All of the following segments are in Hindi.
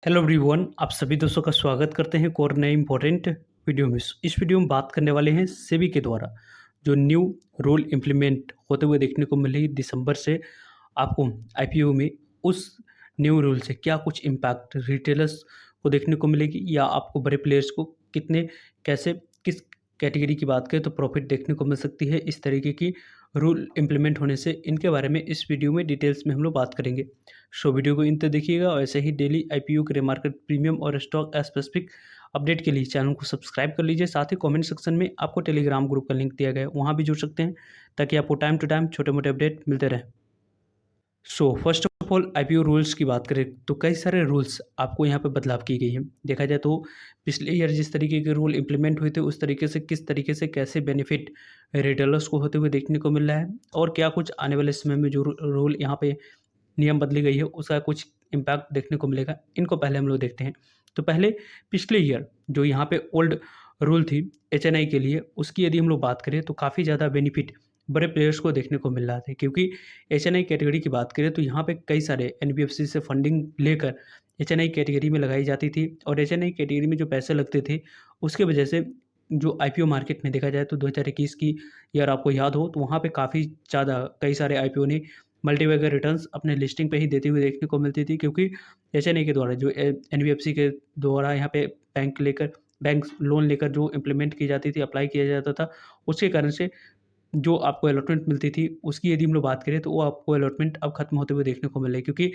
हेलो एवरीवन, आप सभी दोस्तों का स्वागत करते हैं एक और नए इम्पोर्टेंट वीडियो में। इस वीडियो में बात करने वाले हैं सेबी के द्वारा जो न्यू रूल इम्प्लीमेंट होते हुए देखने को मिली दिसंबर से आपको आईपीओ में। उस न्यू रूल से क्या कुछ इम्पैक्ट रिटेलर्स को देखने को मिलेगी या आपको बड़े प्लेयर्स को कितने कैसे किस कैटेगरी की बात करें तो प्रॉफिट देखने को मिल सकती है इस तरीके की रूल इम्प्लीमेंट होने से। इनके बारे में इस वीडियो में डिटेल्स में हम लोग बात करेंगे। वीडियो को इंत देखिएगा और ऐसे ही डेली आईपीओ के मार्केट प्रीमियम और स्टॉक स्पेसिफिक अपडेट के लिए चैनल को सब्सक्राइब कर लीजिए। साथ ही कमेंट सेक्शन में आपको टेलीग्राम ग्रुप का लिंक दिया गया है, वहाँ भी जुड़ सकते हैं ताकि आपको टाइम टू टाइम छोटे मोटे अपडेट मिलते रहें। First of all IPO rules की बात करें तो कई सारे रूल्स आपको यहाँ पे बदलाव की गई है। देखा जाए तो पिछले ईयर जिस तरीके के रूल इम्प्लीमेंट हुए थे उस तरीके से किस तरीके से कैसे बेनिफिट रिटेलर्स को होते हुए देखने को मिल रहा है और क्या कुछ आने वाले समय में जो रूल यहाँ पे नियम बदली गई है उसका कुछ इम्पैक्ट देखने को मिलेगा। इनको पहले हम लोग देखते हैं। तो पहले पिछले ईयर जो यहाँ पे ओल्ड रूल थी एचएनआई के लिए, उसकी यदि हम लोग बात करें तो काफ़ी ज़्यादा बेनिफिट बड़े प्लेयर्स को देखने को मिल रहा था, क्योंकि एचएनआई कैटेगरी की बात करें तो यहाँ पे कई सारे एनबीएफसी से फंडिंग लेकर एचएनआई कैटेगरी में लगाई जाती थी और एचएनआई कैटेगरी में जो पैसे लगते थे उसके वजह से जो आईपीओ मार्केट में देखा जाए तो 2021 की ईयर आपको याद हो तो वहाँ पे काफ़ी ज़्यादा कई सारे आईपीओ ने मल्टीबैगर रिटर्न्स अपने लिस्टिंग पे ही देते हुए देखने को मिलती थी, क्योंकि एचएनआई के द्वारा जो एनबीएफसी के द्वारा यहाँ पे बैंक लोन लेकर जो इम्प्लीमेंट की जाती थी, अप्लाई किया जाता था, उसके कारण से जो आपको अलॉटमेंट मिलती थी उसकी यदि हम लोग बात करें तो वो आपको अलॉटमेंट अब खत्म होते हुए देखने को मिल रही है। क्योंकि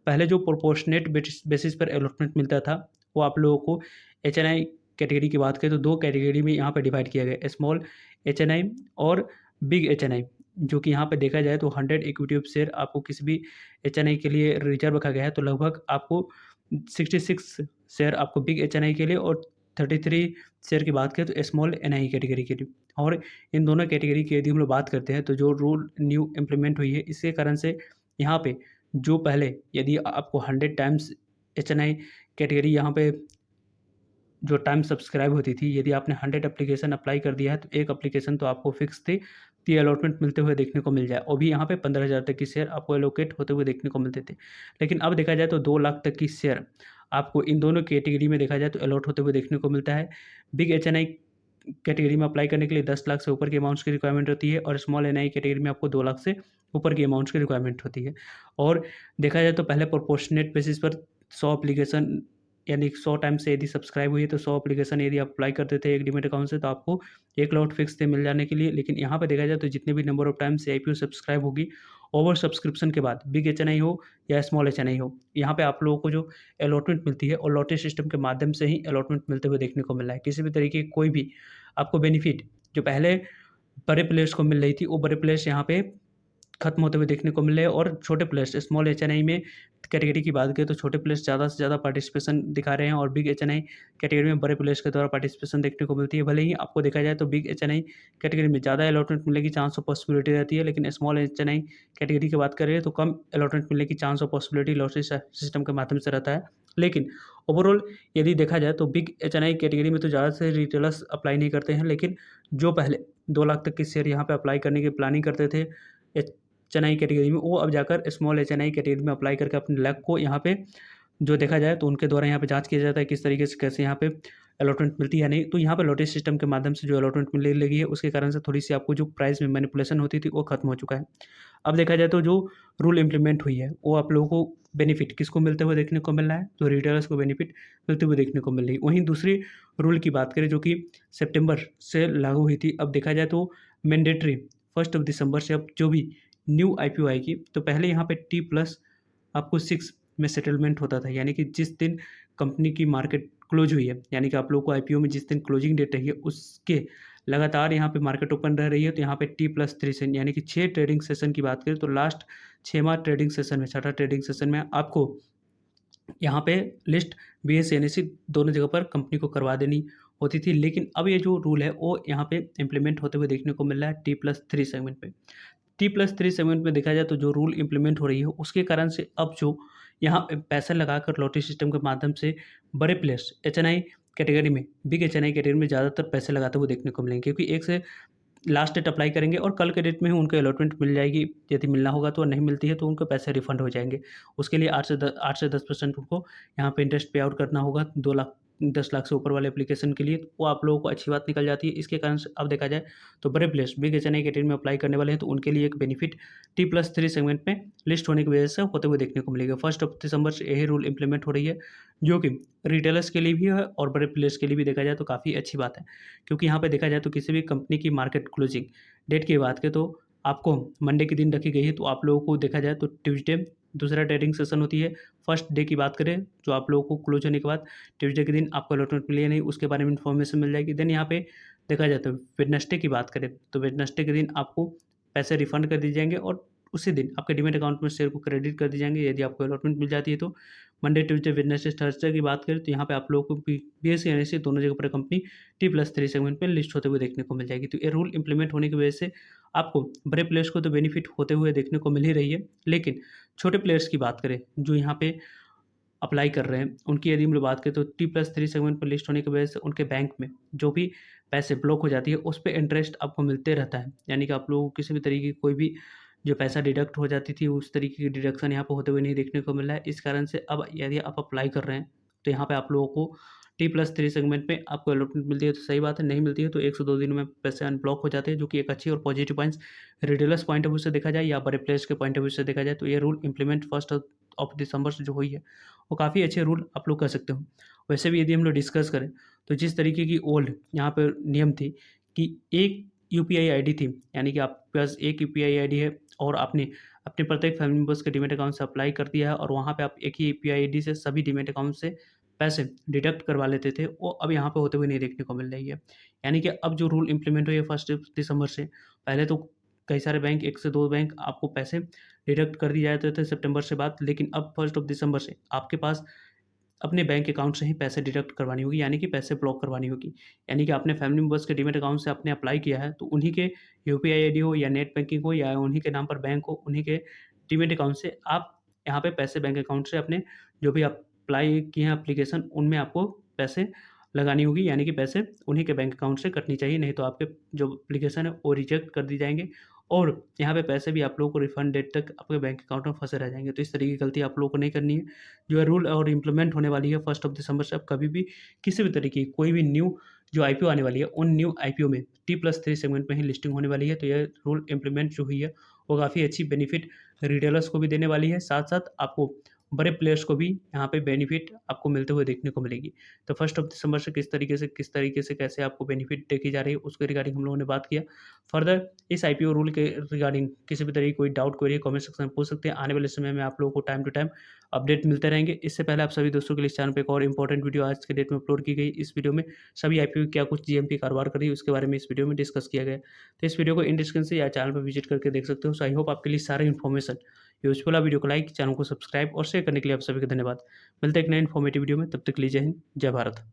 पहले जो प्रोपोर्शनेट बेसिस पर अलॉटमेंट मिलता था वो आप लोगों को एचएनआई कैटेगरी की बात करें तो दो कैटेगरी में यहाँ पे डिवाइड किया गया, स्मॉल एचएनआई और बिग एचएनआई। जो कि यहाँ पे देखा जाए तो 100 इक्विटी ऑफ शेयर आपको किसी भी एचएनआई के लिए रिजर्व रखा गया है, तो लगभग आपको 66 शेयर आपको बिग एचएनआई के लिए और 33 शेयर की बात करें तो स्मॉल एनआई कैटेगरी के लिए। और इन दोनों कैटेगरी की यदि हम लोग बात करते हैं तो जो रूल न्यू इम्प्लीमेंट हुई है इसके कारण से यहाँ पे जो पहले यदि आपको 100 टाइम्स एचएनआई कैटेगरी यहाँ पे जो टाइम सब्सक्राइब होती थी, यदि आपने 100 एप्लीकेशन अप्लाई कर दिया है तो एक एप्लीकेशन तो आपको फिक्स थी कि अलॉटमेंट मिलते हुए देखने को मिल जाए, और भी यहाँ पे 15,000 तक की शेयर आपको एलोकेट होते हुए देखने को मिलते थे। लेकिन अब देखा जाए तो 2 लाख तक की शेयर आपको इन दोनों कैटेगरी में देखा जाए तो अलॉट होते हुए देखने को मिलता है। बिग एचएनआई कैटेगरी में अप्लाई करने के लिए 10 लाख से ऊपर की अमाउंट्स की रिक्वायरमेंट होती है और स्मॉल एनआई कैटेगरी में आपको 2 लाख से ऊपर की अमाउंट्स की रिक्वायरमेंट होती है। और देखा जाए तो पहले प्रोपोर्शनेट बेसिस पर 100 एप्लीकेशन यानी 100 टाइम से यदि सब्सक्राइब हुई है तो 100 एप्लीकेशन यदि आप अप्लाई करते थे एक डीमैट अकाउंट से तो आपको 1 लॉट फिक्स थे मिल जाने के लिए। लेकिन यहाँ पे देखा जाए तो जितने भी नंबर ऑफ टाइम से आईपीओ सब्सक्राइब होगी ओवर सब्सक्रिप्शन के बाद, बिग एचएनआई हो या स्मॉल एचएनआई हो, यहाँ पे आप लोगों को जो अलॉटमेंट मिलती है और लॉटरी सिस्टम के माध्यम से ही अलॉटमेंट मिलते हुए देखने को मिल रहा है। किसी भी तरीके की कोई भी आपको बेनिफिट जो पहले बड़े प्लेयर्स को मिल रही थी वो बड़े प्लेयर्स यहाँ पे खत्म होते हुए देखने को मिले और छोटे प्लेयर्स स्मॉल एचएनआई में कैटेगरी की बात करें तो छोटे प्लेयर्स ज़्यादा से ज़्यादा पार्टिसिपेशन दिखा रहे हैं और बिग एचएनआई कैटेगरी में बड़े प्लेयर्स के द्वारा पार्टिसिपेशन देखने को मिलती है। भले ही आपको देखा जाए तो बिग एचएनआई कैटेगरी में ज़्यादा अलॉटमेंट मिलने की चांस और पॉसिबिलिटी रहती है, लेकिन स्मॉल एचएनआई कैटेगरी की बात करें तो कम अलॉटमेंट मिलने की चांस और पॉसिबिलिटी लॉटरी सिस्टम के माध्यम से रहता है। लेकिन ओवरऑल यदि देखा जाए तो बिग एचएनआई कैटेगरी में तो ज़्यादा से रिटेलर्स अप्लाई नहीं करते हैं, लेकिन जो पहले 2 लाख तक के शेयर यहाँ पे अप्लाई करने की प्लानिंग करते थे एचएनआई कैटेगरी में, वो अब जाकर स्मॉल एचएनआई कैटेगरी में अप्लाई करके अपने लक को यहाँ पे जो देखा जाए तो उनके द्वारा यहाँ पे जांच किया जाता है किस तरीके से कैसे यहाँ पे अलॉटमेंट मिलती है या नहीं। तो यहाँ पे लॉटरी सिस्टम के माध्यम से जो अलॉटमेंट मिलने लगी है उसके कारण से थोड़ी सी आपको जो प्राइस में मैनिपुलेशन होती थी वो खत्म हो चुका है। अब देखा जाए तो जो रूल इम्प्लीमेंट हुई है वो आप लोगों को बेनिफिट किसको मिलते हुए देखने को मिल रहा है, तो रिटेलर्स को बेनिफिट मिलते हुए देखने को मिल रही है। वहीं दूसरी रूल की बात करें जो कि सितंबर से लागू हुई थी, अब देखा जाए तो मैंडेटरी 1 दिसंबर से अब जो भी न्यू आईपीओ आएगी तो पहले यहाँ पे T+ आपको 6 में सेटलमेंट होता था, यानी कि जिस दिन कंपनी की मार्केट क्लोज हुई है, यानी कि आप लोगों को आईपीओ में जिस दिन क्लोजिंग डेट रही है उसके लगातार यहाँ पे मार्केट ओपन रह रही है तो यहाँ पे T+3 से यानी कि 6 ट्रेडिंग सेशन की बात करें तो लास्ट 6वां ट्रेडिंग सेशन में, छठा ट्रेडिंग सेशन में आपको यहाँ पे लिस्ट बीएसई एनएसई दोनों जगह पर कंपनी को करवा देनी होती थी। लेकिन अब ये जो रूल है वो यहाँ पे इम्प्लीमेंट होते हुए देखने को मिल रहा है T+3 सेगमेंट पे। T+3 सेगमेंट में देखा जाए तो जो रूल इम्प्लीमेंट हो रही है उसके कारण से अब जो यहाँ पे पैसा लगाकर लॉटरी सिस्टम के माध्यम से बड़े प्लेयर्स एचएनआई कैटेगरी में, बिग एचएनआई कैटेगरी में ज़्यादातर पैसे लगाते हुए देखने को मिलेंगे, क्योंकि एक से लास्ट डेट अप्लाई करेंगे और कल के डेट में ही उनको अलॉटमेंट मिल जाएगी। यदि मिलना होगा तो, नहीं मिलती है तो उनको पैसे रिफंड हो जाएंगे। उसके लिए 8 से 10% उनको यहाँ पे इंटरेस्ट पे आउट करना होगा 10 लाख से ऊपर वाले एप्लीकेशन के लिए। तो वो आप लोगों को अच्छी बात निकल जाती है। इसके कारण से अब देखा जाए तो बड़े प्लेयर्स बिग एच कैटेगरी में अप्लाई करने वाले हैं, तो उनके लिए एक बेनिफिट T+3 सेगमेंट में लिस्ट होने की वजह से होते हुए देखने को मिलेगा। 1 दिसंबर से यही रूल इंप्लीमेंट हो रही है, जो कि रिटेलर्स के लिए भी है और बड़े प्लेयर्स के लिए भी देखा जाए तो काफ़ी अच्छी बात है। क्योंकि यहाँ पे देखा जाए तो किसी भी कंपनी की मार्केट क्लोजिंग डेट की बात करें तो आपको मंडे के दिन रखी गई है, तो आप लोगों को देखा जाए तो ट्यूसडे दूसरा ट्रेडिंग सेशन होती है। फर्स्ट डे की बात करें जो आप लोगों को क्लोज होने के बाद ट्यूसडे के दिन आपको अलॉटमेंट मिली या नहीं उसके बारे में इन्फॉर्मेशन मिल जाएगी। देन यहाँ पे देखा जाए तो वेडनेसडे की बात करें तो वेडनेसडे के दिन आपको पैसे रिफंड कर दिए जाएंगे और उसी दिन आपके डीमैट अकाउंट में शेयर को क्रेडिट कर दी जाएंगे यदि आपको अलॉटमेंट मिल जाती है तो। मंडे ट्यूसडे वेडनेसडे थर्सडे की बात करें तो यहाँ पे आप लोगों को BSE NSE दोनों जगह पर कंपनी T+3 सेगमेंट में लिस्ट होते हुए देखने को मिल जाएगी। तो ये रूल इंप्लीमेंट होने की वजह से आपको बड़े प्लेयर्स को तो बेनिफिट होते हुए देखने को मिल ही रही है, लेकिन छोटे प्लेयर्स की बात करें जो यहाँ पे अप्लाई कर रहे हैं, उनकी यदि हम लोग बात करें तो T+3 सेगमेंट पर लिस्ट होने की वजह से उनके बैंक में जो भी पैसे ब्लॉक हो जाती है उस पे इंटरेस्ट आपको मिलते रहता है। यानी कि आप लोगों को किसी भी तरीके की कोई भी जो पैसा डिडक्ट हो जाती थी उस तरीके की डिडक्शन यहाँ पे होते हुए नहीं देखने को मिल रहा है। इस कारण से अब यदि आप अप्लाई कर रहे हैं तो यहाँ पे आप लोगों को T+3 सेगमेंट में आपको अलॉटमेंट मिलती है तो सही बात है, नहीं मिलती है तो 1 से 2 दिन में पैसे अनब्लॉक हो जाते हैं, जो कि एक अच्छी और positive points retailers point of view से देखा जाए या बड़े प्लेयर्स के पॉइंट ऑफ व्यू से देखा जाए तो ये रूल इंप्लीमेंट 1 दिसंबर से जो हुई है वो काफ़ी अच्छे रूल आप लोग कर सकते हो। वैसे भी यदि हम लोग डिस्कस करें तो जिस तरीके की ओल्ड यहाँ पर नियम थी कि एक UPI ID थी, यानी कि आपके पास एक UPI ID है और आपने अपने प्रत्येक फैमिली मेंबर्स के डीमैट अकाउंट से अप्लाई कर दिया है और वहाँ पे आप एक ही UPI ID से सभी डीमैट अकाउंट से पैसे डिडक्ट करवा लेते थे, वो अब यहाँ पे होते हुए नहीं देखने को मिल रही है। यानी कि अब जो रूल इंप्लीमेंट हुई है 1 दिसंबर से, पहले तो कई सारे बैंक 1 से 2 बैंक आपको पैसे डिडक्ट कर दिए जाते थे सितंबर से बाद, लेकिन अब 1 दिसंबर से आपके पास अपने बैंक अकाउंट से ही पैसे डिडक्ट करवानी होगी, यानी कि पैसे ब्लॉक करवानी होगी। यानी कि आपने फैमिली मेंबर्स के डीमैट अकाउंट से आपने अप्लाई किया है, तो उन्हीं के UPI ID हो या नेट बैंकिंग हो या उन्हीं के नाम पर बैंक हो, उन्हीं के डीमैट अकाउंट से आप यहाँ पे पैसे बैंक अकाउंट से अपने जो भी अप्लाई किए हैं एप्लीकेशन, उनमें आपको पैसे लगानी होगी, यानी कि पैसे उन्हीं के बैंक अकाउंट से कटनी चाहिए, नहीं तो आपके जो एप्लीकेशन है वो रिजेक्ट कर दी जाएँगे और यहाँ पे पैसे भी आप लोगों को रिफंड डेट तक आपके बैंक अकाउंट में फँसे रह जाएँगे। तो इस तरीके की गलती आप लोगों को नहीं करनी है। जो है रूल और इम्प्लीमेंट होने वाली है 1 दिसंबर से। अब कभी भी किसी भी तरीके की कोई भी न्यू जो IPO आने वाली है, उन न्यू IPO में T+3 सेगमेंट में ही लिस्टिंग होने वाली है। तो यह रूल इम्प्लीमेंट जो हुई है, वो काफ़ी अच्छी बेनिफिट रिटेलर्स को भी देने वाली है, साथ-साथ आपको बड़े प्लेयर्स को भी यहाँ पे बेनिफिट आपको मिलते हुए देखने को मिलेगी। तो 1 दिसंबर से किस तरीके से कैसे आपको बेनिफिट देखी जा रही है, उसके रिगार्डिंग हम लोगों ने बात किया। फर्दर इस IPO रूल के रिगार्डिंग किसी भी तरह की कोई डाउट क्वेरी कमेंट सेक्शन में पूछ सकते हैं। आने वाले समय में आप लोगों को टाइम टू टाइम अपडेट मिलते रहेंगे। इससे पहले आप सभी दोस्तों के लिए इस चैनल पे एक और इंपॉर्टेंट वीडियो आज के डेट में अपलोड की गई। इस वीडियो में सभी IPO क्या कुछ GMT कारोबार कर रही है उसके बारे में इस वीडियो में डिस्कस किया गया है। तो इस वीडियो को इन डिस्क्रिप्शन से या चैनल पर विजिट करके देख सकते हो। सो आई होप आपके लिए सारी इन्फॉर्मेशन यूजफुल है। वीडियो को लाइक, चैनल को सब्सक्राइब और शेयर करने के लिए आप सभी का धन्यवाद। मिलते हैं एक नए इन्फॉर्मेटिव वीडियो में, तब तक के लिए जय हिंद, जय भारत।